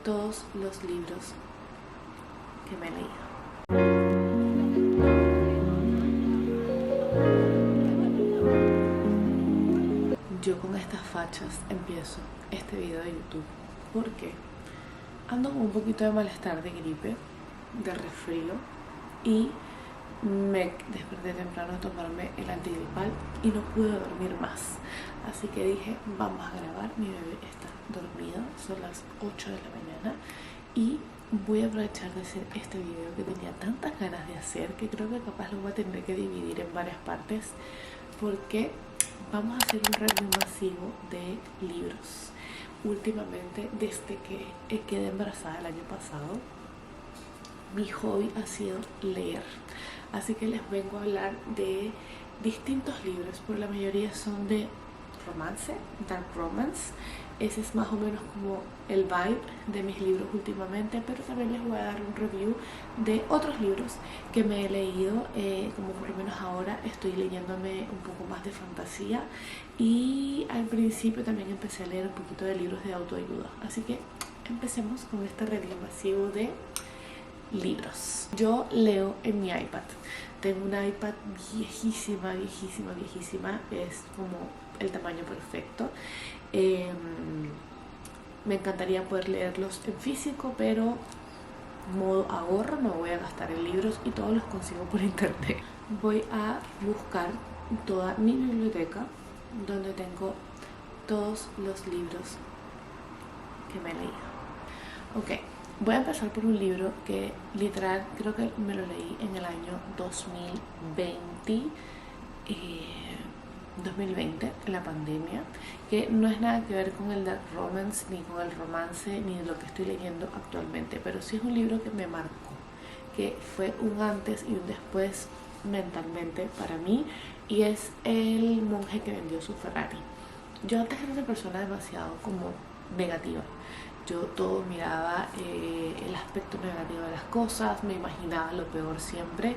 todos los libros que me he leído. Yo con estas fachas empiezo este video de YouTube porque ando con un poquito de malestar, de gripe, de resfrío, y me desperté temprano a tomarme el antigripal y no pude dormir más. Así que dije, vamos a grabar, mi bebé está dormido, son las 8 de la mañana y voy a aprovechar de hacer este video que tenía tantas ganas de hacer que creo que capaz lo voy a tener que dividir en varias partes, porque vamos a hacer un review masivo de libros. Últimamente, desde que quedé embarazada el año pasado, mi hobby ha sido leer. Así que les vengo a hablar de distintos libros, pero la mayoría son de romance, dark romance. Ese es más o menos como el vibe de mis libros últimamente, pero también les voy a dar un review de otros libros que me he leído, como por lo menos ahora estoy leyéndome un poco más de fantasía, y al principio también empecé a leer un poquito de libros de autoayuda. Así que empecemos con este review masivo de libros. Yo leo en mi iPad. Tengo una iPad viejísima, es como el tamaño perfecto. Me encantaría poder leerlos en físico, pero modo ahorro, no voy a gastar en libros y todos los consigo por internet. Voy a buscar toda mi biblioteca donde tengo todos los libros que me he leído. Ok, voy a empezar por un libro que literal creo que me lo leí en el año 2020, en la pandemia, que no es nada que ver con el dark romance, ni con el romance, ni lo que estoy leyendo actualmente, pero sí es un libro que me marcó, que fue un antes y un después mentalmente para mí, y es El monje que vendió su Ferrari. Yo antes era una persona demasiado como negativa. Yo todo miraba el aspecto negativo de las cosas, me imaginaba lo peor siempre,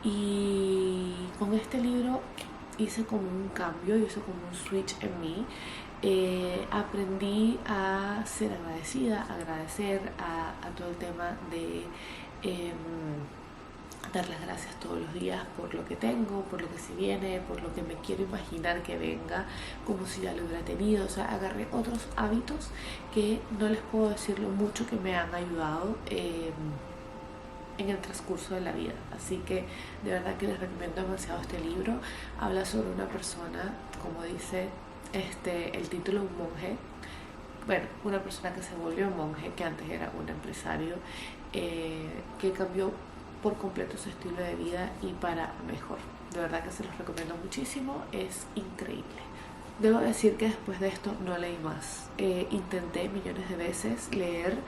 y con este libro hice como un cambio, hice como un switch en mí. Aprendí a ser agradecida, agradecer a todo el tema de dar las gracias todos los días por lo que tengo, por lo que se viene, por lo que me quiero imaginar que venga, como si ya lo hubiera tenido. O sea, agarré otros hábitos que no les puedo decir lo mucho que me han ayudado en el transcurso de la vida. Así que de verdad que les recomiendo demasiado este libro. Habla sobre una persona, como dice el título, un monje. Bueno, una persona que se volvió monje, que antes era un empresario, que cambió por completo su estilo de vida y para mejor. De verdad que se los recomiendo muchísimo, es increíble. Debo decir que después de esto no leí más. Intenté millones de veces leer,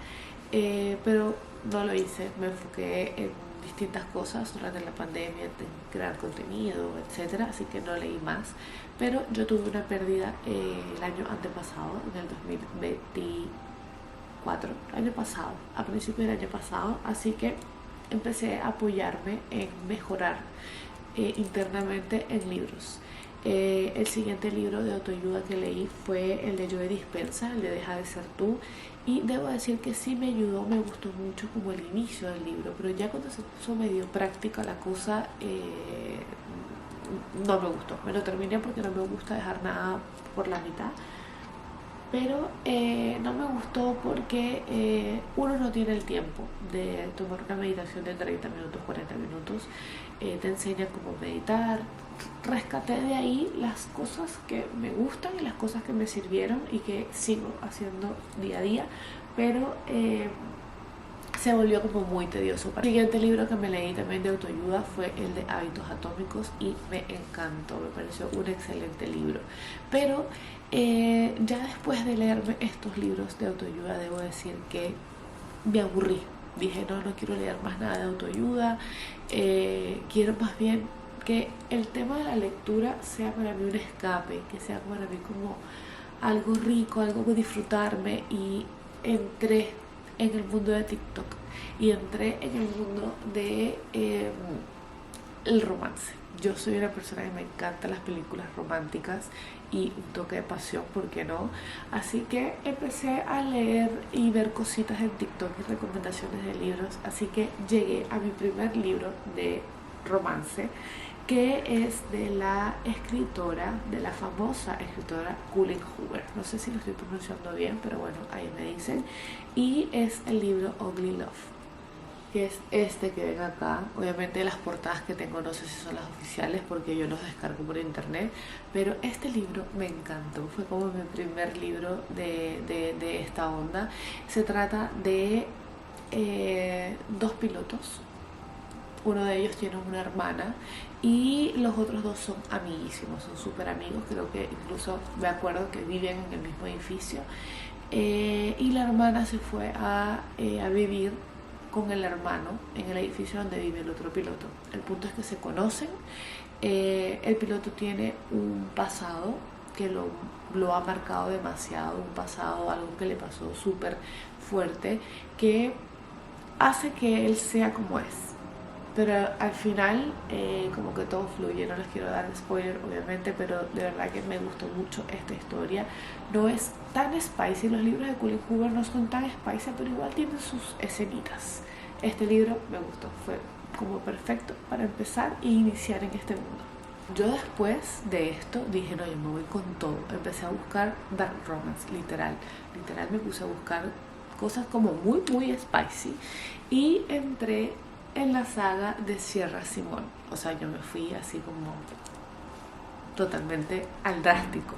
pero no lo hice. Me enfoqué en distintas cosas durante la pandemia, en crear contenido, etcétera, así que no leí más. Pero yo tuve una pérdida el año antepasado, en el 2024, año pasado, a principios del año pasado, así que empecé a apoyarme en mejorar internamente en libros. El siguiente libro de autoayuda que leí fue el de Joe Dispenza, el de Deja de ser tú, y debo decir que sí me ayudó, me gustó mucho como el inicio del libro, pero ya cuando se puso medio práctica la cosa, no me gustó. Me lo terminé porque no me gusta dejar nada por la mitad, pero no me gustó porque uno no tiene el tiempo de tomar una meditación de 30 minutos, 40 minutos. Te enseñan cómo meditar. Rescaté de ahí las cosas que me gustan y las cosas que me sirvieron y que sigo haciendo día a día, pero se volvió como muy tedioso. El siguiente libro que me leí también de autoayuda fue el de Hábitos Atómicos y me encantó, me pareció un excelente libro. Pero ya después de leerme estos libros de autoayuda, debo decir que me aburrí. Dije, no quiero leer más nada de autoayuda, quiero más bien que el tema de la lectura sea para mí un escape, que sea para mí como algo rico, algo que disfrutarme, y entré en el mundo de TikTok y entré en el mundo de el romance. yo soy una persona que me encantan las películas románticas y un toque de pasión, ¿por qué no? Así que empecé a leer y ver cositas en TikTok y recomendaciones de libros, así que llegué a mi primer libro de romance, que es de la escritora, de la famosa escritora Colleen Hoover. No sé si lo estoy pronunciando bien, pero bueno, ahí me dicen. Y es el libro Ugly Love, que es este que ven acá. Obviamente las portadas que tengo no sé si son las oficiales porque yo los descargo por internet, pero este libro me encantó, fue como mi primer libro de esta onda. Se trata de dos pilotos, uno de ellos tiene una hermana y los otros dos son amiguísimos, son súper amigos, creo que incluso me acuerdo que viven en el mismo edificio. Y la hermana se fue a vivir con el hermano en el edificio donde vive el otro piloto. El punto es que se conocen. El piloto tiene un pasado que lo ha marcado demasiado, un pasado, algo que le pasó súper fuerte, que hace que él sea como es. Pero al final como que todo fluye. No les quiero dar spoiler obviamente, pero de verdad que me gustó mucho esta historia. No es tan spicy, los libros de Colleen Hoover no son tan spicy, pero igual tienen sus escenitas. Este libro me gustó, fue como perfecto para empezar e iniciar en este mundo. Yo después de esto dije, no, yo me voy con todo. Empecé a buscar dark romance, literal me puse a buscar cosas como muy muy spicy y entré en la saga de Sierra Simón. O sea, yo me fui así como totalmente al drástico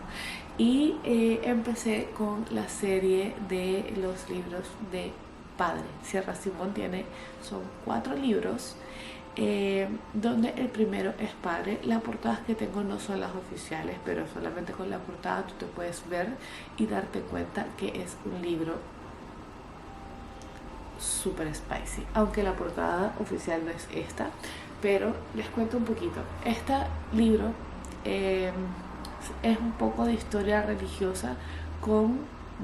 y empecé con la serie de los libros de Padre. Sierra Simón son 4 libros, donde el primero es Padre. Las portadas que tengo no son las oficiales, pero solamente con la portada tú te puedes ver y darte cuenta que es un libro super spicy, aunque la portada oficial no es esta, pero les cuento un poquito. Este libro es un poco de historia religiosa con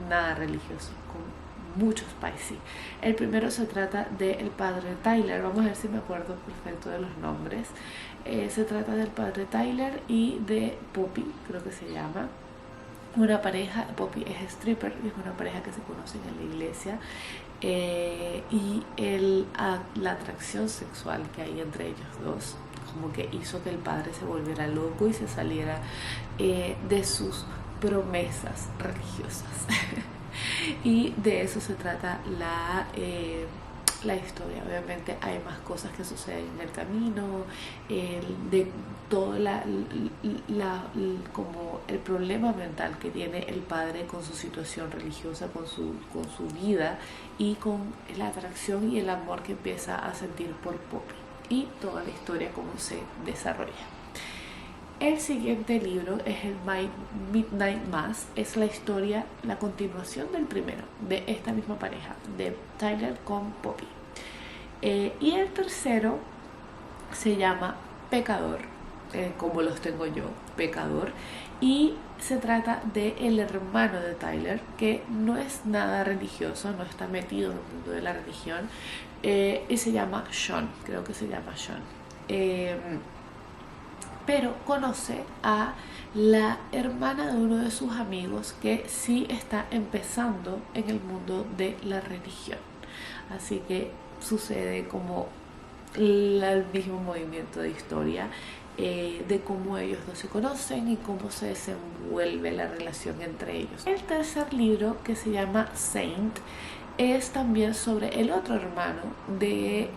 nada religioso, con mucho spicy. El primero se trata del padre Tyler, vamos a ver si me acuerdo perfecto de los nombres. Se trata del padre Tyler y de Poppy, creo que se llama. Una pareja, Poppy es stripper, es una pareja que se conocen en la iglesia, y la atracción sexual que hay entre ellos dos como que hizo que el padre se volviera loco y se saliera de sus promesas religiosas. Y de eso se trata la historia. Obviamente hay más cosas que suceden en el camino, de todo como el problema mental que tiene el padre con su situación religiosa, con su vida y con la atracción y el amor que empieza a sentir por Poppy y toda la historia como se desarrolla. El siguiente libro es el My Midnight Mass, es la historia, la continuación del primero, de esta misma pareja, de Tyler con Poppy. Y el tercero se llama Pecador, como los tengo yo, Pecador, y se trata del hermano de Tyler, que no es nada religioso, no está metido en el mundo de la religión, y se llama Sean, creo que se llama Sean. Pero conoce a la hermana de uno de sus amigos que sí está empezando en el mundo de la religión. Así que sucede como el mismo movimiento de historia, de cómo ellos dos se conocen y cómo se desenvuelve la relación entre ellos. El tercer libro, que se llama Saint, es también sobre el otro hermano de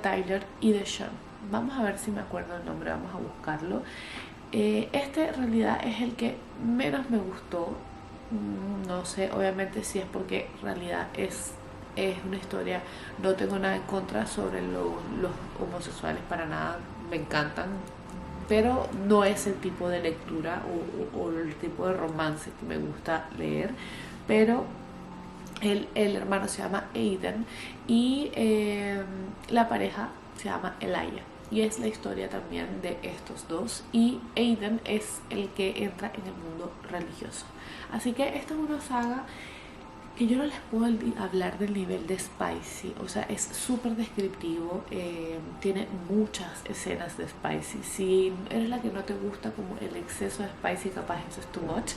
Tyler y de Sean. Vamos a ver si me acuerdo el nombre, vamos a buscarlo. Este en realidad es el que menos me gustó. No sé, obviamente si es porque en realidad es una historia, no tengo nada en contra sobre los homosexuales, para nada, me encantan, pero no es el tipo de lectura o el tipo de romance que me gusta leer. Pero el hermano se llama Aiden y la pareja se llama Elijah. Y es la historia también de estos dos. Y Aiden es el que entra en el mundo religioso. Así que esta es una saga que yo no les puedo hablar del nivel de spicy, o sea, es súper descriptivo, tiene muchas escenas de spicy. Si eres la que no te gusta como el exceso de spicy, capaz eso es too much,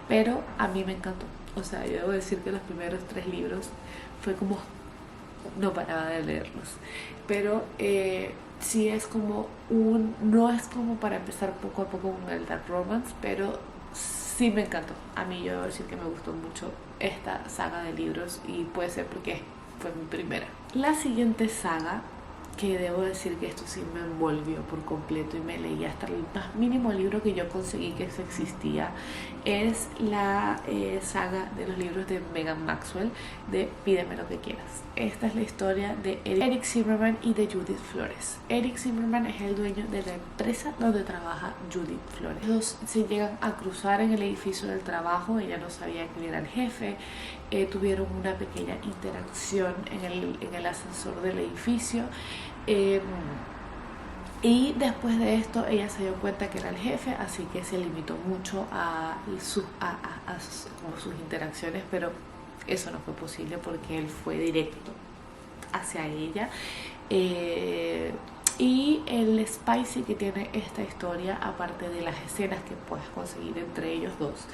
pero a mí me encantó. O sea, yo debo decir que los primeros 3 libros fue como no paraba de leerlos, pero sí es como no es como para empezar poco a poco con el dark romance, pero sí me encantó. A mí yo debo decir que me gustó mucho esta saga de libros y puede ser porque fue mi primera. La siguiente saga, que debo decir que esto sí me envolvió por completo y me leí hasta el más mínimo libro que yo conseguí que eso existía, es la saga de los libros de Megan Maxwell de Pídeme lo que quieras. Esta es la historia de Eric Zimmerman y de Judith Flores. Eric Zimmerman es el dueño de la empresa donde trabaja Judith Flores. Ellos se llegan a cruzar en el edificio del trabajo, ella no sabía quién era el jefe, tuvieron una pequeña interacción en el ascensor del edificio. Y después de esto ella se dio cuenta que era el jefe, así que se limitó mucho a sus interacciones, pero eso no fue posible porque él fue directo hacia ella. Y el spicy que tiene esta historia, aparte de las escenas que puedes conseguir entre ellos dos,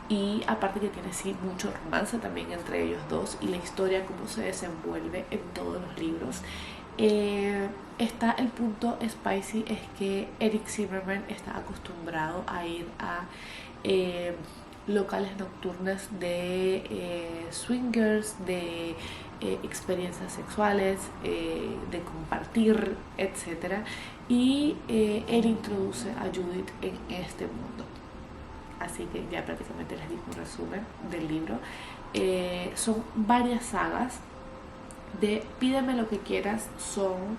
y aparte que tiene sí mucho romance también entre ellos dos, y la historia cómo se desenvuelve en todos los libros, está el punto spicy, es que Eric Zimmerman está acostumbrado a ir a locales nocturnas de swingers, de experiencias sexuales, de compartir, etc. Y él introduce a Judith en este mundo. Así que ya prácticamente les di un resumen del libro. Son varias sagas. De Pídeme lo que quieras son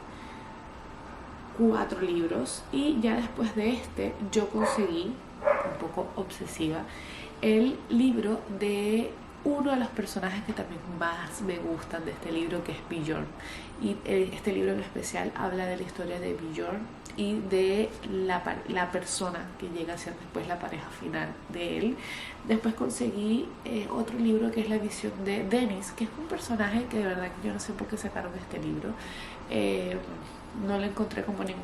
4 libros, y ya después de este yo conseguí, un poco obsesiva, el libro de uno de los personajes que también más me gustan de este libro, que es Bjorn. Y este libro en especial habla de la historia de Bjorn y de la persona que llega a ser después la pareja final de él. Después conseguí otro libro que es La visión de Dennis, que es un personaje que de verdad que yo no sé por qué sacaron este libro. No lo encontré como ningún,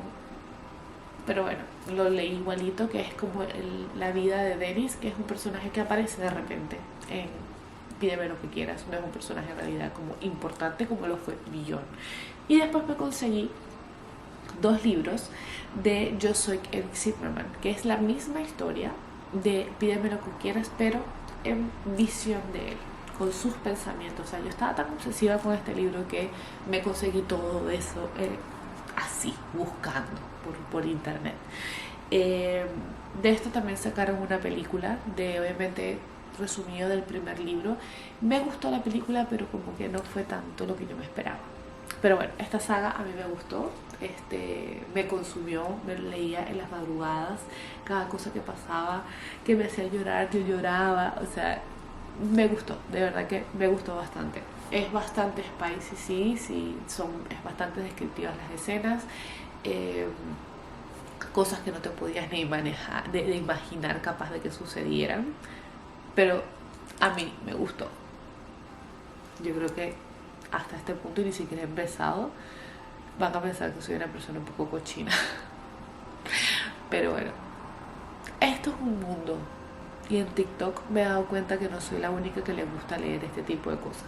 pero bueno, lo leí igualito, que es como la vida de Dennis, que es un personaje que aparece de repente en Pídeme lo que quieras. No es un personaje en realidad como importante como lo fue Bjorn. Y después me conseguí 2 libros de Yo soy Eric Zimmerman, que es la misma historia de Pídeme lo que quieras, pero en visión de él, con sus pensamientos. O sea, yo estaba tan obsesiva con este libro que me conseguí todo eso así, buscando por internet. De esto también sacaron una película, de obviamente resumido del primer libro. Me gustó la película, pero como que no fue tanto lo que yo me esperaba. Pero bueno, esta saga a mí me gustó, me consumió, me leía en las madrugadas, cada cosa que pasaba, que me hacía llorar, yo lloraba, o sea, me gustó, de verdad que me gustó bastante. Es bastante spicy, sí, es bastante descriptivas las escenas, cosas que no te podías ni manejar, de imaginar capaz de que sucedieran, pero a mí me gustó. Yo creo que hasta este punto, y ni siquiera he empezado, van a pensar que soy una persona un poco cochina. Pero bueno, esto es un mundo, y en TikTok me he dado cuenta que no soy la única que le gusta leer este tipo de cosas.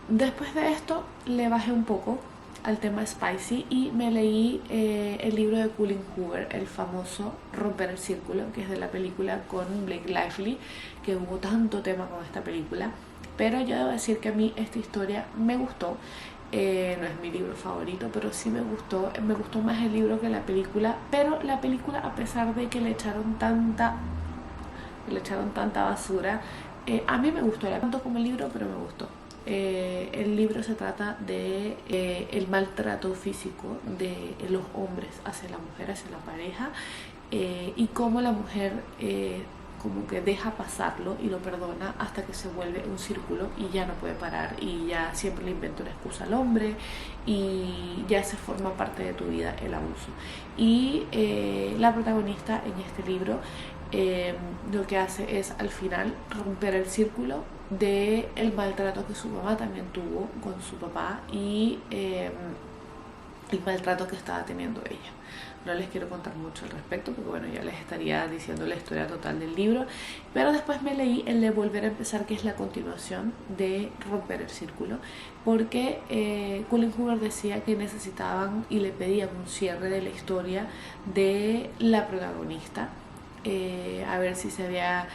Después de esto le bajé un poco al tema spicy y me leí el libro de Colin Hoover, el famoso Romper el Círculo, que es de la película con Blake Lively, que hubo tanto tema con esta película. Pero yo debo decir que a mí esta historia me gustó. No es mi libro favorito, pero sí me gustó más el libro que la película. Pero la película, a pesar de que le echaron tanta basura, a mí me gustó, tanto como el libro, pero me gustó. El libro se trata de el maltrato físico de los hombres hacia la mujer, hacia la pareja, y cómo la mujer como que deja pasarlo y lo perdona hasta que se vuelve un círculo y ya no puede parar, y ya siempre le inventa una excusa al hombre y ya se forma parte de tu vida el abuso. Y la protagonista en este libro lo que hace es al final romper el círculo de el maltrato que su mamá también tuvo con su papá y el maltrato que estaba teniendo ella. No les quiero contar mucho al respecto porque bueno, ya les estaría diciendo la historia total del libro, pero después me leí el de Volver a empezar, que es la continuación de Romper el círculo, porque Colin Hoover decía que necesitaban y le pedían un cierre de la historia de la protagonista, a ver si se había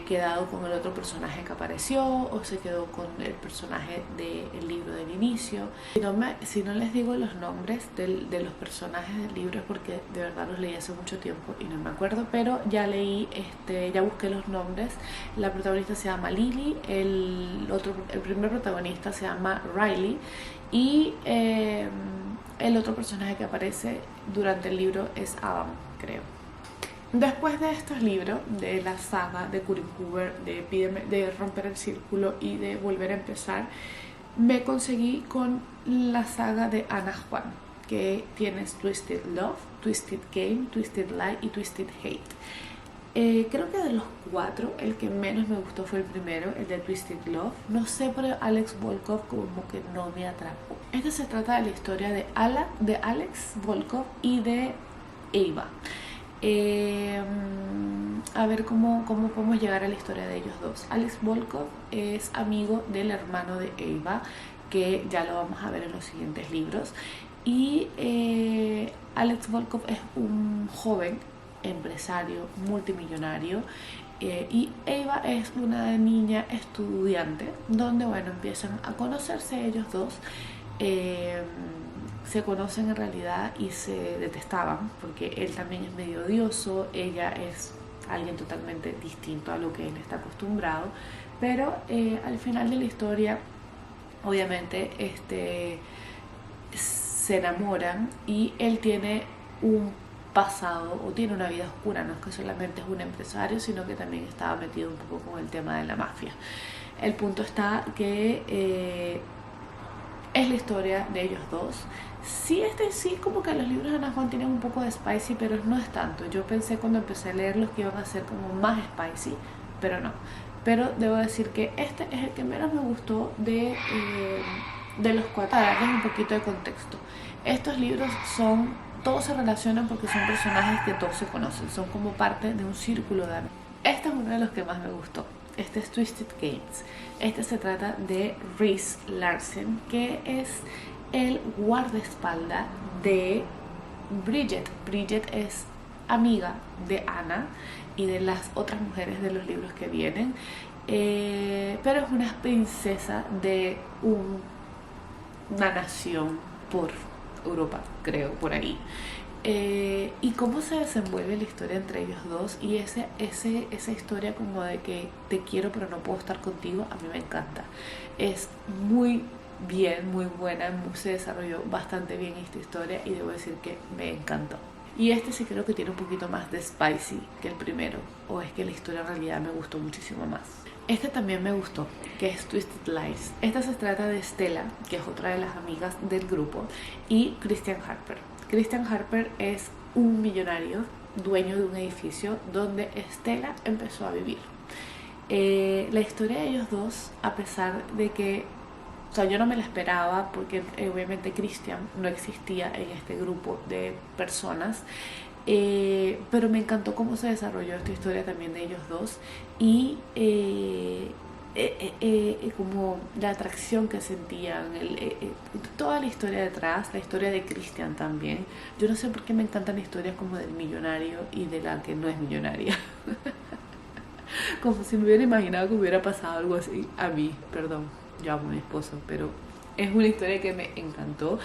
quedado con el otro personaje que apareció o se quedó con el personaje del libro del inicio. Si no les digo los nombres de los personajes del libro es porque de verdad los leí hace mucho tiempo y no me acuerdo, pero ya leí, ya busqué los nombres. La protagonista se llama Lily, el primer protagonista se llama Riley y el otro personaje que aparece durante el libro es Adam, creo. Después de estos libros, de la saga de Colin Hoover, de Romper el Círculo y de Volver a empezar, me conseguí con la saga de Ana Juan, que tienes Twisted Love, Twisted Game, Twisted Lie y Twisted Hate. Creo que de los 4, el que menos me gustó fue el primero, el de Twisted Love. No sé, pero Alex Volkov como que no me atrapó. Este se trata de la historia de Alex Volkov y de Ava. A ver cómo podemos llegar a la historia de ellos dos. Alex Volkov es amigo del hermano de Ava, que ya lo vamos a ver en los siguientes libros. Y Alex Volkov es un joven empresario multimillonario, y Ava es una niña estudiante, donde bueno, empiezan a conocerse ellos dos. Se conocen en realidad y se detestaban porque él también es medio odioso, ella es alguien totalmente distinto a lo que él está acostumbrado, pero al final de la historia obviamente se enamoran y él tiene un pasado o tiene una vida oscura, no es que solamente es un empresario, sino que también estaba metido un poco con el tema de la mafia. El punto está que es la historia de ellos dos. Sí, como que los libros de Ana Juan tienen un poco de spicy, pero no es tanto. Yo pensé cuando empecé a leerlos que iban a ser como más spicy, pero no. Pero debo decir que este es el que menos me gustó de los 4. Para darles un poquito de contexto, estos libros todos se relacionan porque son personajes que todos se conocen, son como parte de un círculo de amigos. Este es uno de los que más me gustó. Este es Twisted Games. Este se trata de Reese Larsen, que es el guardaespaldas de Bridget. Bridget es amiga de Ana y de las otras mujeres de los libros que vienen, pero es una princesa de una nación por Europa, creo, por ahí. Y cómo se desenvuelve la historia entre ellos dos y esa historia como de que te quiero pero no puedo estar contigo, a mí me encanta. Es muy bien, muy buena, se desarrolló bastante bien esta historia y debo decir que me encantó. Y este sí creo que tiene un poquito más de spicy que el primero, o es que la historia en realidad me gustó muchísimo más. Este también me gustó, que es Twisted Lies. Esta se trata de Stella, que es otra de las amigas del grupo, y Christian Harper. Christian Harper es un millonario, dueño de un edificio donde Stella empezó a vivir. La historia de ellos dos, a pesar de que yo no me la esperaba porque obviamente Christian no existía en este grupo de personas, pero me encantó cómo se desarrolló esta historia también de ellos dos y como la atracción que sentían, toda la historia detrás, la historia de Christian también. Yo no sé por qué me encantan historias como del millonario y de la que no es millonaria. Como si me hubiera imaginado que hubiera pasado algo así a mí. Perdón, yo amo a mi esposo, pero es una historia que me encantó.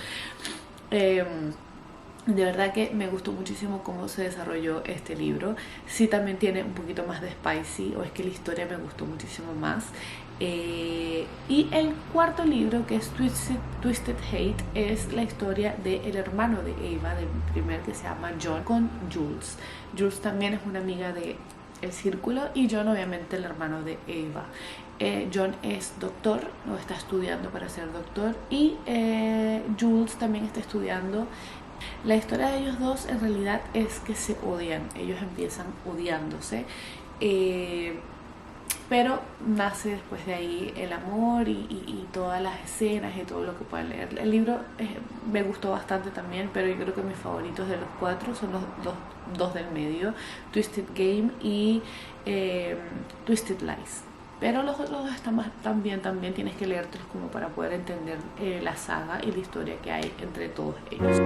De verdad que me gustó muchísimo cómo se desarrolló este libro. Sí, también tiene un poquito más de spicy, o es que la historia me gustó muchísimo más. Y el cuarto libro, que es Twisted Hate, es la historia del hermano de Ava, del primer, que se llama John, con Jules. Jules también es una amiga de El Círculo y John obviamente el hermano de Ava. John es doctor, o está estudiando para ser doctor, y Jules también está estudiando La historia de ellos dos en realidad es que se odian, ellos empiezan odiándose, pero nace después de ahí el amor y todas las escenas y todo lo que pueden leer. El libro me gustó bastante también, pero yo creo que mis favoritos de los cuatro son los dos del medio, Twisted Game y Twisted Lies. Pero los otros dos están también tienes que leértelos como para poder entender la saga y la historia que hay entre todos ellos.